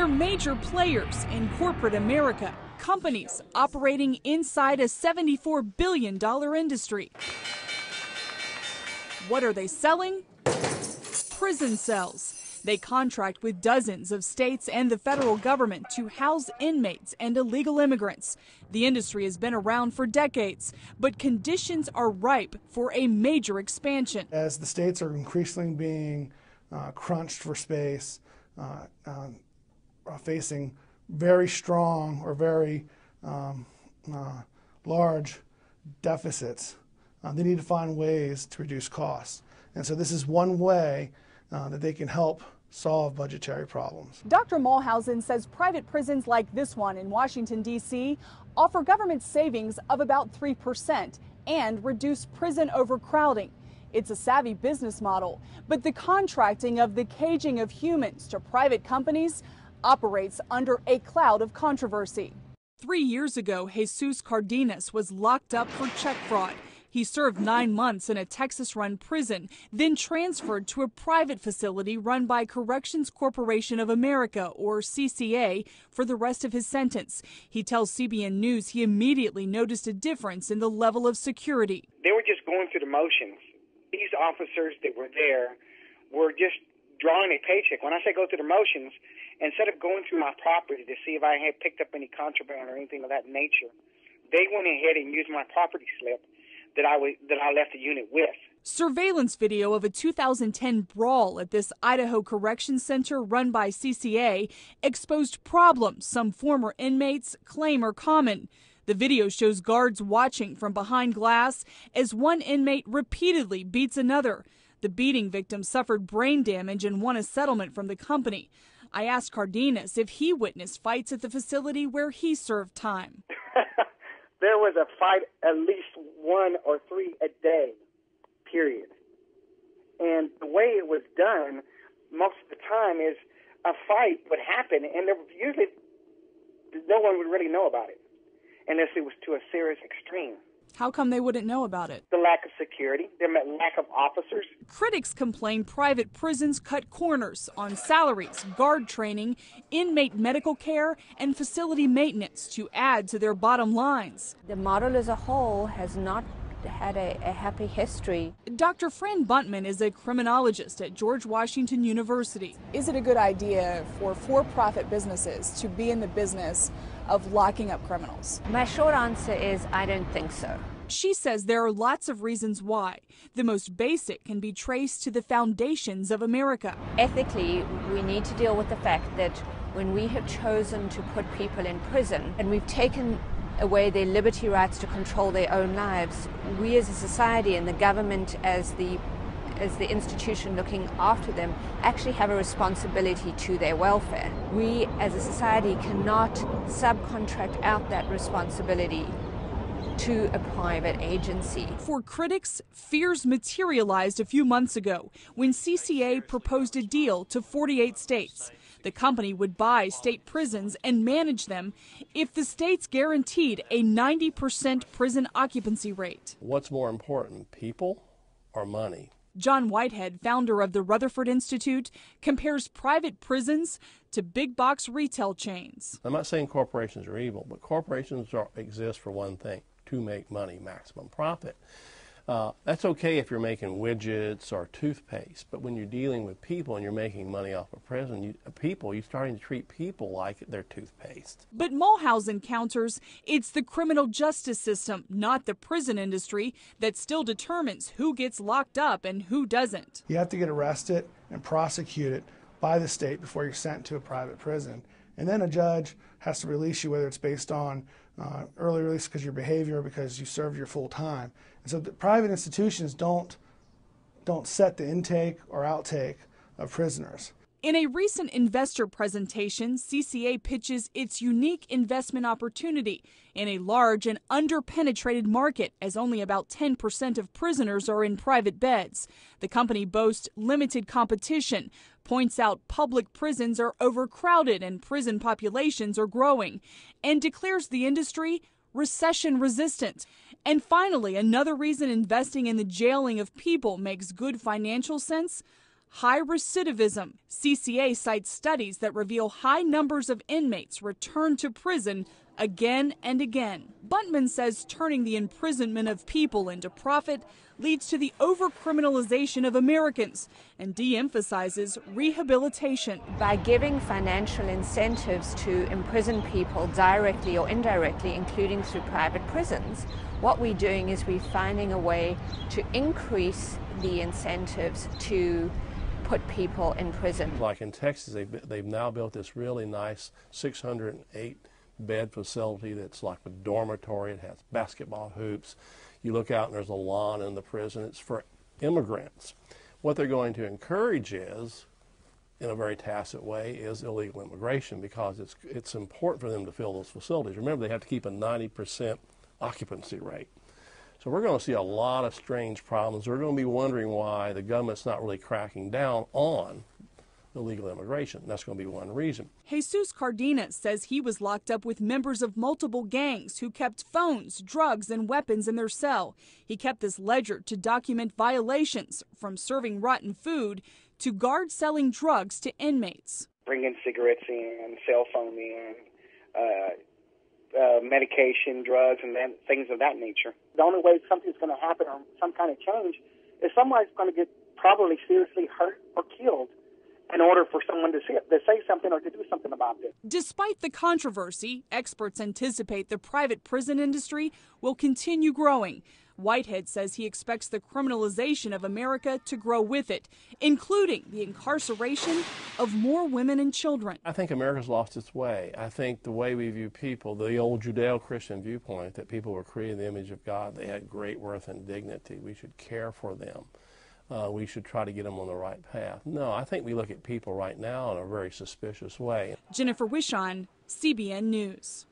They're major players in corporate America, companies operating inside a $74 billion industry. What are they selling? Prison cells. They contract with dozens of states and the federal government to house inmates and illegal immigrants. The industry has been around for decades, but conditions are ripe for a major expansion. As the states are increasingly being crunched for space, facing very strong or very large deficits, they need to find ways to reduce costs. And so this is one way that they can help solve budgetary problems. Dr. Mulhausen says private prisons like this one in Washington, D.C. offer government savings of about 3% and reduce prison overcrowding. It's a savvy business model, but the contracting of the caging of humans to private companies operates under a cloud of controversy. 3 years ago, Jesus Cardenas was locked up for check fraud. He served 9 months in a Texas-run prison, then transferred to a private facility run by Corrections Corporation of America, or CCA, for the rest of his sentence. He tells CBN News he immediately noticed a difference in the level of security. They were just going through the motions. These officers that were there were just drawing a paycheck. When I say go through the motions, instead of going through my property to see if I had picked up any contraband or anything of that nature, they went ahead and used my property slip that I left the unit with. Surveillance video of a 2010 brawl at this Idaho Correction Center run by CCA exposed problems some former inmates claim are common. The video shows guards watching from behind glass as one inmate repeatedly beats another. The beating victim suffered brain damage and won a settlement from the company. I asked Cardenas if he witnessed fights at the facility where he served time. There was a fight at least 1 or 3 a day, period. And the way it was done most of the time is a fight would happen, and usually no one would really know about it unless it was to a serious extreme. How come they wouldn't know about it? The lack of security, the lack of officers. Critics complain private prisons cut corners on salaries, guard training, inmate medical care, and facility maintenance to add to their bottom lines. The model as a whole has not had a happy history. Dr. Fran Buntman is a criminologist at George Washington University. Is it a good idea for-profit businesses to be in the business of locking up criminals? My short answer is I don't think so. She says there are lots of reasons why. The most basic can be traced to the foundations of America. Ethically, we need to deal with the fact that when we have chosen to put people in prison and we've taken away their liberty rights to control their own lives, we as a society and the government as the institution looking after them actually have a responsibility to their welfare. We as a society cannot subcontract out that responsibility to a private agency. For critics, fears materialized a few months ago when CCA proposed a deal to 48 states. The company would buy state prisons and manage them if the states guaranteed a 90% prison occupancy rate. What's more important, people or money? John Whitehead, founder of the Rutherford Institute, compares private prisons to big box retail chains. I'm not saying corporations are evil, but corporations exist for one thing: to make money, maximum profit. That's okay if you're making widgets or toothpaste, but when you're dealing with people and you're making money off of prison, you're starting to treat people like they're toothpaste. But Mulhausen counters it's the criminal justice system, not the prison industry, that still determines who gets locked up and who doesn't. You have to get arrested and prosecuted by the state before you're sent to a private prison. And then a judge has to release you, whether it's based on early release because of your behavior or because you served your full time. And so the private institutions don't set the intake or outtake of prisoners. In a recent investor presentation, CCA pitches its unique investment opportunity in a large and underpenetrated market, as only about 10% of prisoners are in private beds. The company boasts limited competition, points out public prisons are overcrowded and prison populations are growing, and declares the industry recession resistant. And finally, another reason investing in the jailing of people makes good financial sense: high recidivism. CCA cites studies that reveal high numbers of inmates return to prison again and again. Buntman says turning the imprisonment of people into profit leads to the overcriminalization of Americans and de-emphasizes rehabilitation. By giving financial incentives to imprison people directly or indirectly, including through private prisons, what we're doing is we're finding a way to increase the incentives to put people in prison. Like in Texas, they've now built this really nice 608-bed facility that's like a dormitory. It has basketball hoops. You look out and there's a lawn in the prison. It's for immigrants. What they're going to encourage is, in a very tacit way, is illegal immigration, because it's important for them to fill those facilities. Remember, they have to keep a 90% occupancy rate. So we're going to see a lot of strange problems. We're going to be wondering why the government's not really cracking down on illegal immigration. That's going to be one reason. Jesus Cardenas says he was locked up with members of multiple gangs who kept phones, drugs, and weapons in their cell. He kept this ledger to document violations, from serving rotten food to guards selling drugs to inmates. Bringing cigarettes in, cell phone in, medication, drugs, and then things of that nature. The only way something's going to happen or some kind of change is somebody's going to get probably seriously hurt or killed in order for someone to say something or to do something about this. Despite the controversy, experts anticipate the private prison industry will continue growing. Whitehead says he expects the criminalization of America to grow with it, including the incarceration of more women and children. I think America's lost its way. I think the way we view people, the old Judeo-Christian viewpoint that people were created in the image of God, they had great worth and dignity. We should care for them. We should try to get them on the right path. No, I think we look at people right now in a very suspicious way. Jennifer Wishon, CBN News.